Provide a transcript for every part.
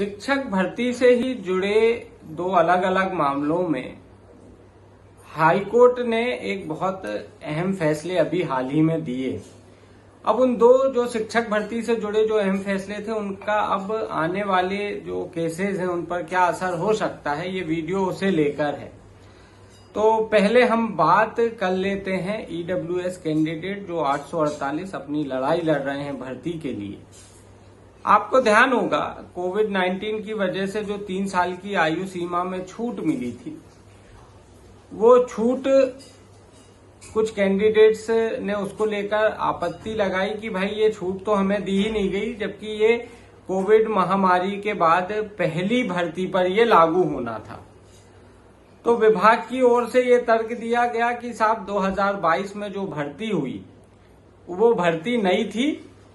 शिक्षक भर्ती से ही जुड़े दो अलग अलग मामलों में हाई कोर्ट ने एक बहुत अहम फैसले अभी हाल ही में दिए। अब उन दो जो शिक्षक भर्ती से जुड़े जो अहम फैसले थे उनका अब आने वाले जो केसेस हैं उन पर क्या असर हो सकता है, ये वीडियो उसे लेकर है। तो पहले हम बात कर लेते हैं ईडब्ल्यूएस कैंडिडेट जो 848 अपनी लड़ाई लड़ रहे हैं भर्ती के लिए। आपको ध्यान होगा कोविड-19 की वजह से जो 3 साल की आयु सीमा में छूट मिली थी, वो छूट कुछ कैंडिडेट्स ने उसको लेकर आपत्ति लगाई कि भाई ये छूट तो हमें दी ही नहीं गई, जबकि ये कोविड महामारी के बाद पहली भर्ती पर ये लागू होना था। तो विभाग की ओर से ये तर्क दिया गया कि साहब 2022 में जो भर्ती हुई वो भर्ती नई थी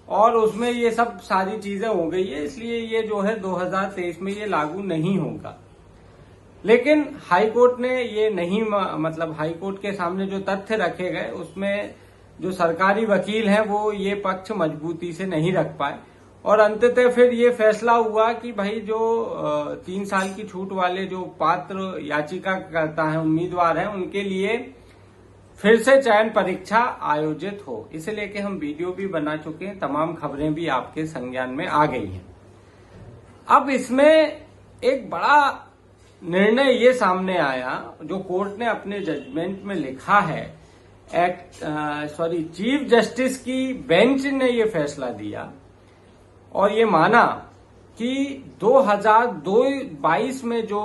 और उसमें ये सब सारी चीजें हो गई है, इसलिए ये जो है 2023 में ये लागू नहीं होगा। लेकिन हाई कोर्ट ने ये नहीं, मतलब हाई कोर्ट के सामने जो तथ्य रखे गए उसमें जो सरकारी वकील हैं वो ये पक्ष मजबूती से नहीं रख पाए और अंततः फिर ये फैसला हुआ कि भाई जो 3 साल की छूट वाले जो पात्र याचिका करता है, उम्मीदवार हैं, उनके लिए फिर से चयन परीक्षा आयोजित हो। इसे लेके हम वीडियो भी बना चुके हैं, तमाम खबरें भी आपके संज्ञान में आ गई हैं। अब इसमें एक बड़ा निर्णय ये सामने आया जो कोर्ट ने अपने जजमेंट में लिखा है। चीफ जस्टिस की बेंच ने ये फैसला दिया और ये माना कि 2022 में जो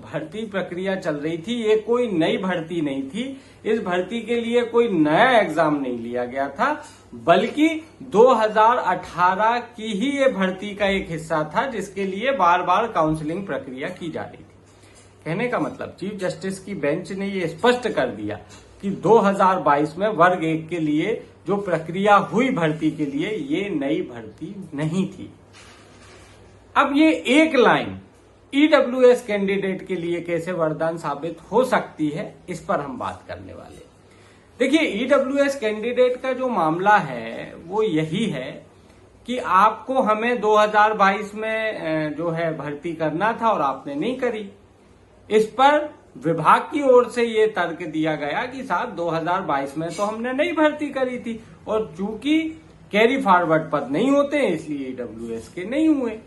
भर्ती प्रक्रिया चल रही थी ये कोई नई भर्ती नहीं थी। इस भर्ती के लिए कोई नया एग्जाम नहीं लिया गया था, बल्कि 2018 की ही ये भर्ती का एक हिस्सा था जिसके लिए बार बार काउंसलिंग प्रक्रिया की जा रही थी। कहने का मतलब चीफ जस्टिस की बेंच ने ये स्पष्ट कर दिया कि 2022 में वर्ग 1 के लिए जो प्रक्रिया हुई भर्ती के लिए ये नई भर्ती नहीं थी। अब ये एक लाइन ईडब्ल्यूएस कैंडिडेट के लिए कैसे वरदान साबित हो सकती है, इस पर हम बात करने वाले। देखिए, ईडब्ल्यूएस कैंडिडेट का जो मामला है वो यही है कि आपको हमें 2022 में जो है भर्ती करना था और आपने नहीं करी। इस पर विभाग की ओर से ये तर्क दिया गया कि साहब 2022 में तो हमने नहीं भर्ती करी थी और चूंकि कैरी फॉरवर्ड पद नहीं होते इसलिए ईडब्ल्यूएस के नहीं हुए।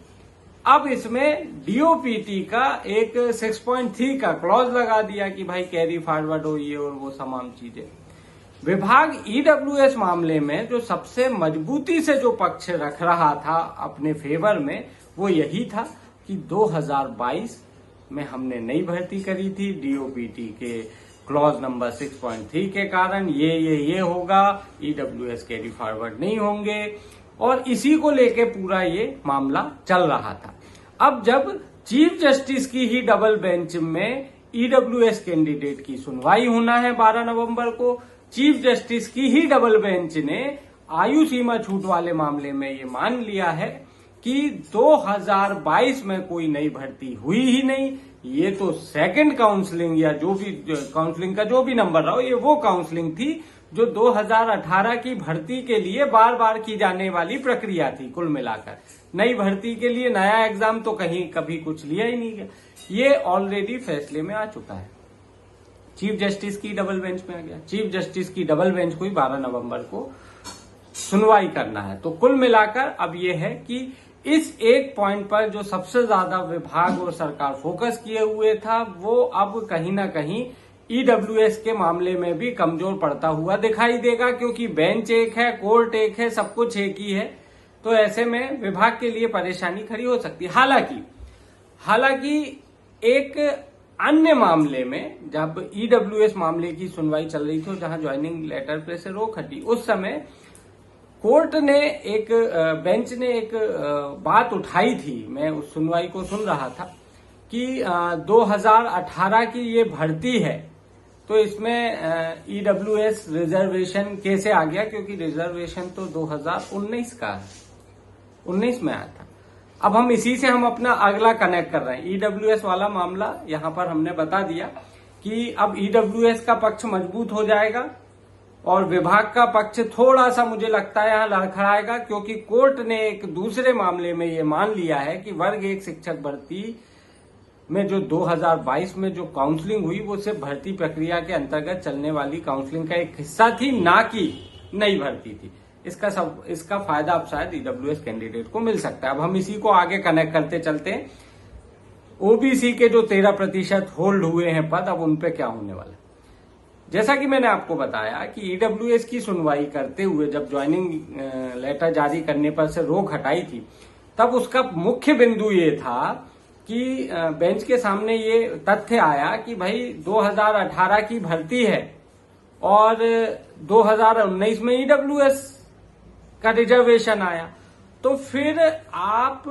अब इसमें डीओपीटी का एक 6.3 का क्लॉज लगा दिया कि भाई कैरी फॉरवर्ड हो ये और वो तमाम चीजें। विभाग ईडब्ल्यूएस मामले में जो सबसे मजबूती से जो पक्ष रख रहा था अपने फेवर में वो यही था कि 2022 में हमने नई भर्ती करी थी, डीओपीटी के क्लॉज नंबर 6.3 के कारण ये होगा, ईडब्ल्यूएस कैरी फॉरवर्ड नहीं होंगे और इसी को लेके पूरा ये मामला चल रहा था। अब जब चीफ जस्टिस की ही डबल बेंच में ईडब्ल्यूएस कैंडिडेट की सुनवाई होना है 12 नवंबर को, चीफ जस्टिस की ही डबल बेंच ने आयु सीमा छूट वाले मामले में ये मान लिया है कि 2022 में कोई नई भर्ती हुई ही नहीं। ये तो सेकंड काउंसलिंग या जो भी काउंसलिंग का जो भी नंबर रहा हो, ये वो काउंसलिंग थी जो 2018 की भर्ती के लिए बार बार की जाने वाली प्रक्रिया थी। कुल मिलाकर नई भर्ती के लिए नया एग्जाम तो कहीं कभी कुछ लिया ही नहीं गया। ये ऑलरेडी फैसले में आ चुका है, चीफ जस्टिस की डबल बेंच में आ गया। चीफ जस्टिस की डबल बेंच को ही 12 नवंबर को सुनवाई करना है। तो कुल मिलाकर अब ये है कि इस एक पॉइंट पर जो सबसे ज्यादा विभाग और सरकार फोकस किए हुए था वो अब कहीं ना कहीं ईडब्ल्यूएस के मामले में भी कमजोर पड़ता हुआ दिखाई देगा, क्योंकि बेंच एक है, कोर्ट एक है, सब कुछ एक ही है। तो ऐसे में विभाग के लिए परेशानी खड़ी हो सकती है। हालांकि एक अन्य मामले में जब ईडब्ल्यूएस मामले की सुनवाई चल रही थी जहां ज्वाइनिंग लेटर पे से रोक हटी, उस समय कोर्ट ने बेंच ने एक बात उठाई थी, मैं उस सुनवाई को सुन रहा था कि 2018 की ये भर्ती है तो इसमें ईडब्ल्यूएस रिजर्वेशन कैसे आ गया, क्योंकि रिजर्वेशन तो 2019 का है, 19 में आया था। अब हम इसी से हम अपना अगला कनेक्ट कर रहे हैं। ईडब्ल्यूएस वाला मामला यहां पर हमने बता दिया कि अब ईडब्ल्यूएस का पक्ष मजबूत हो जाएगा और विभाग का पक्ष थोड़ा सा मुझे लगता है यहाँ लड़खड़ाएगा, क्योंकि कोर्ट ने एक दूसरे मामले में ये मान लिया है कि वर्ग 1 शिक्षक भर्ती में जो 2022 में जो काउंसलिंग हुई वो सिर्फ भर्ती प्रक्रिया के अंतर्गत चलने वाली काउंसलिंग का एक हिस्सा थी, ना कि नई भर्ती थी। इसका फायदा अब शायद ईडब्ल्यूएस कैंडिडेट को मिल सकता है। अब हम इसी को आगे कनेक्ट करते चलते हैं। ओबीसी के जो 13% होल्ड हुए हैं पद, अब उन पे क्या होने वाला है। जैसा कि मैंने आपको बताया कि ईडब्ल्यूएस की सुनवाई करते हुए जब ज्वाइनिंग लेटर जारी करने पर से रोक हटाई थी, तब उसका मुख्य बिंदु ये था कि बेंच के सामने ये तथ्य आया कि भाई 2018 की भर्ती है और 2019 में ईडब्ल्यूएस का रिजर्वेशन आया, तो फिर आप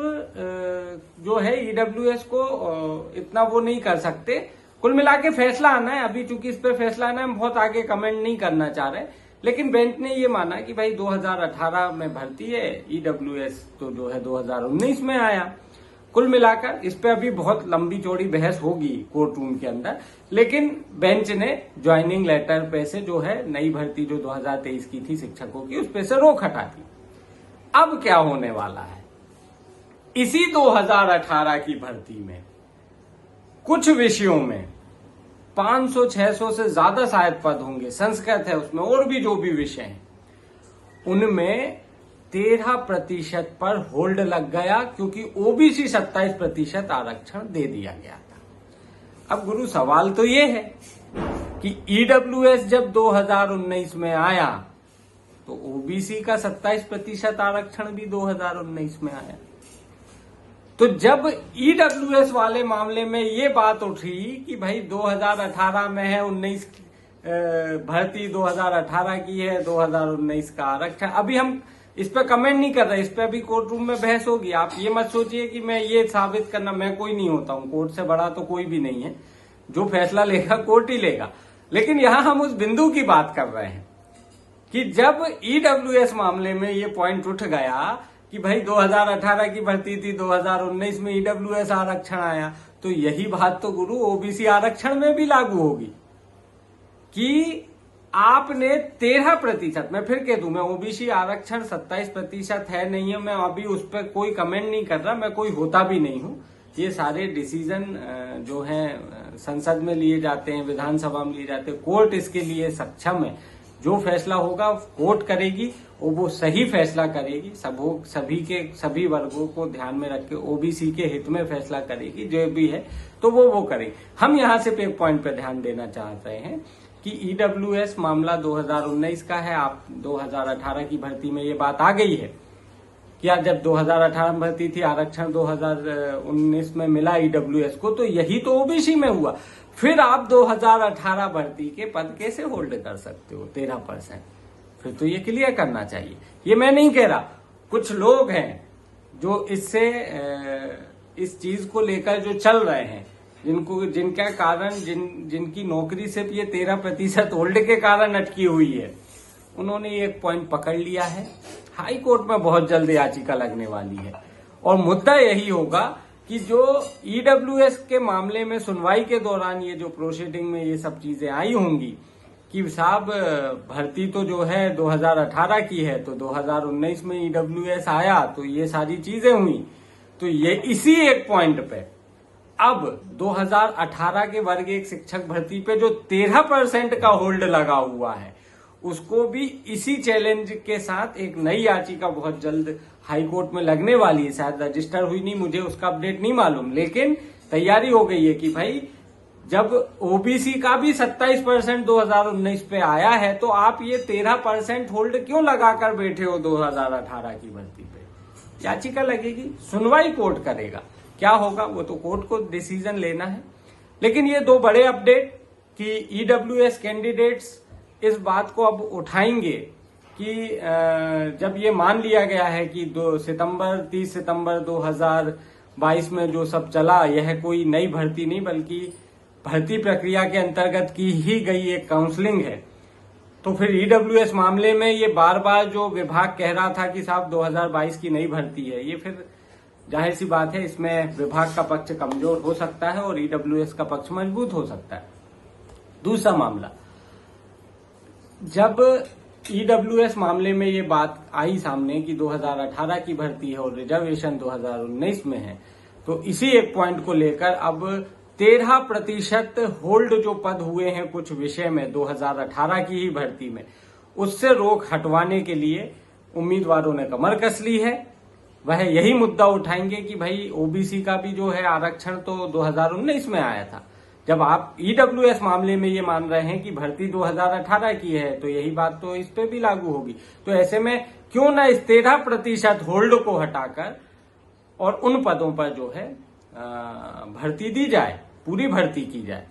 जो है ईडब्ल्यूएस को इतना वो नहीं कर सकते। कुल मिला के फैसला आना है, अभी चूंकि इस पे फैसला आना है, हम बहुत आगे कमेंट नहीं करना चाह रहे, लेकिन बेंच ने ये माना कि भाई 2018 में भर्ती है, ईडब्ल्यूएस तो जो है 2019 में आया। कुल मिलाकर इस पे अभी बहुत लंबी चौड़ी बहस होगी कोर्ट रूम के अंदर, लेकिन बेंच ने ज्वाइनिंग लेटर पे से जो है नई भर्ती जो 2023 की थी शिक्षकों की, उस पे से रोक हटा दी। अब क्या होने वाला है, इसी 2018 की भर्ती में कुछ विषयों में 500-600 से ज्यादा शायद पद होंगे, संस्कृत है उसमें और भी जो भी विषय हैं, उनमें 13% पर होल्ड लग गया, क्योंकि ओबीसी 27% आरक्षण दे दिया गया था। अब गुरु सवाल तो ये है कि ईडब्ल्यूएस जब 2019 में आया तो ओबीसी का 27% आरक्षण भी 2019 में आया। तो जब ईडब्ल्यूएस वाले मामले में ये बात उठी कि भाई 2018 में है, 19 भर्ती 2018 की है, 2019 का आरक्षण, अभी हम इस पे कमेंट नहीं कर रहे, इस पे अभी कोर्ट रूम में बहस होगी। आप ये मत सोचिए कि मैं ये साबित करना, मैं कोई नहीं होता हूं, कोर्ट से बड़ा तो कोई भी नहीं है, जो फैसला लेगा कोर्ट ही लेगा। लेकिन यहां हम उस बिंदु की बात कर रहे हैं कि जब ईडब्ल्यूएस मामले में ये पॉइंट उठ गया कि भाई 2018 की भर्ती थी, 2019 में ईडब्ल्यूएस आरक्षण आया, तो यही बात तो गुरु ओबीसी आरक्षण में भी लागू होगी कि आपने 13%, मैं फिर कह दूं, मैं ओबीसी आरक्षण 27% है नहीं है, मैं अभी उस पर कोई कमेंट नहीं कर रहा, मैं कोई होता भी नहीं हूं। ये सारे डिसीजन जो हैं संसद में लिए जाते हैं, विधानसभा में लिए जाते हैं, कोर्ट इसके लिए सक्षम है। जो फैसला होगा कोर्ट करेगी और वो सही फैसला करेगी, सभी वर्गों को ध्यान में रख के ओबीसी के हित में फैसला करेगी, जो भी है तो वो करेगी। हम यहां से एक पॉइंट पे ध्यान देना चाह रहे हैं कि ईडब्ल्यूएस मामला 2019 का है। आप 2018 की भर्ती में ये बात आ गई है कि आज जब 2018 में भर्ती थी, आरक्षण 2019 में मिला ईडब्ल्यूएस को, तो यही तो ओबीसी में हुआ। फिर आप 2018 भर्ती के पद कैसे होल्ड कर सकते हो 13%? फिर तो ये क्लियर करना चाहिए। ये मैं नहीं कह रहा, कुछ लोग हैं जो इससे इस चीज को लेकर जो चल रहे हैं, जिनका कारण जिनकी नौकरी सिर्फ ये 13% होल्ड के कारण अटकी हुई है, उन्होंने एक पॉइंट पकड़ लिया है। हाई कोर्ट में बहुत जल्द याचिका लगने वाली है और मुद्दा यही होगा कि जो ईडब्ल्यूएस के मामले में सुनवाई के दौरान ये जो प्रोसीडिंग में ये सब चीजें आई होंगी कि साहब भर्ती तो जो है 2018 की है, तो 2019 में ईडब्ल्यूएस आया तो ये सारी चीजें हुई। तो ये इसी एक पॉइंट पे अब 2018 के वर्ग 1 शिक्षक भर्ती पे जो 13% का होल्ड लगा हुआ है, उसको भी इसी चैलेंज के साथ एक नई याचिका बहुत जल्द हाई कोर्ट में लगने वाली है। शायद रजिस्टर हुई नहीं, मुझे उसका अपडेट नहीं मालूम, लेकिन तैयारी हो गई है कि भाई जब ओबीसी का भी 27% 2019 पे आया है, तो आप ये 13% होल्ड क्यों लगाकर बैठे हो 2018 की भर्ती पे? याचिका लगेगी, सुनवाई कोर्ट करेगा, क्या होगा वो तो कोर्ट को डिसीजन लेना है। लेकिन ये दो बड़े अपडेट कि ईडब्ल्यूएस कैंडिडेट्स इस बात को अब उठाएंगे कि जब ये मान लिया गया है कि 30 सितंबर 2022 में जो सब चला, यह कोई नई भर्ती नहीं बल्कि भर्ती प्रक्रिया के अंतर्गत की ही गई एक काउंसलिंग है, तो फिर ईडब्ल्यूएस मामले में ये बार बार जो विभाग कह रहा था कि साहब 2022 की नई भर्ती है, ये फिर जाहिर सी बात है इसमें विभाग का पक्ष कमजोर हो सकता है और ईडब्ल्यूएस का पक्ष मजबूत हो सकता है। दूसरा मामला, जब ईडब्ल्यूएस मामले में ये बात आई सामने कि 2018 की भर्ती है और रिजर्वेशन 2019 में है, तो इसी एक पॉइंट को लेकर अब 13% होल्ड जो पद हुए हैं कुछ विषय में 2018 की ही भर्ती में, उससे रोक हटवाने के लिए उम्मीदवारों ने कमर कस ली है। वह यही मुद्दा उठाएंगे कि भाई ओबीसी का भी जो है आरक्षण तो 2019 में आया था। जब आप ईडब्ल्यूएस मामले में ये मान रहे हैं कि भर्ती 2018 की है, तो यही बात तो इस पे भी लागू होगी। तो ऐसे में क्यों ना इस 13% होल्ड को हटाकर और उन पदों पर जो है भर्ती दी जाए, पूरी भर्ती की जाए।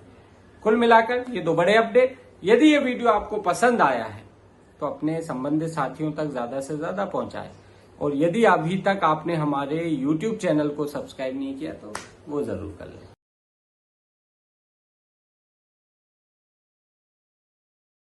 कुल मिलाकर ये दो बड़े अपडेट। यदि ये वीडियो आपको पसंद आया है तो अपने संबंधित साथियों तक ज्यादा से ज्यादा पहुंचाएं, और यदि अभी तक आपने हमारे YouTube चैनल को सब्सक्राइब नहीं किया तो वो जरूर कर लें।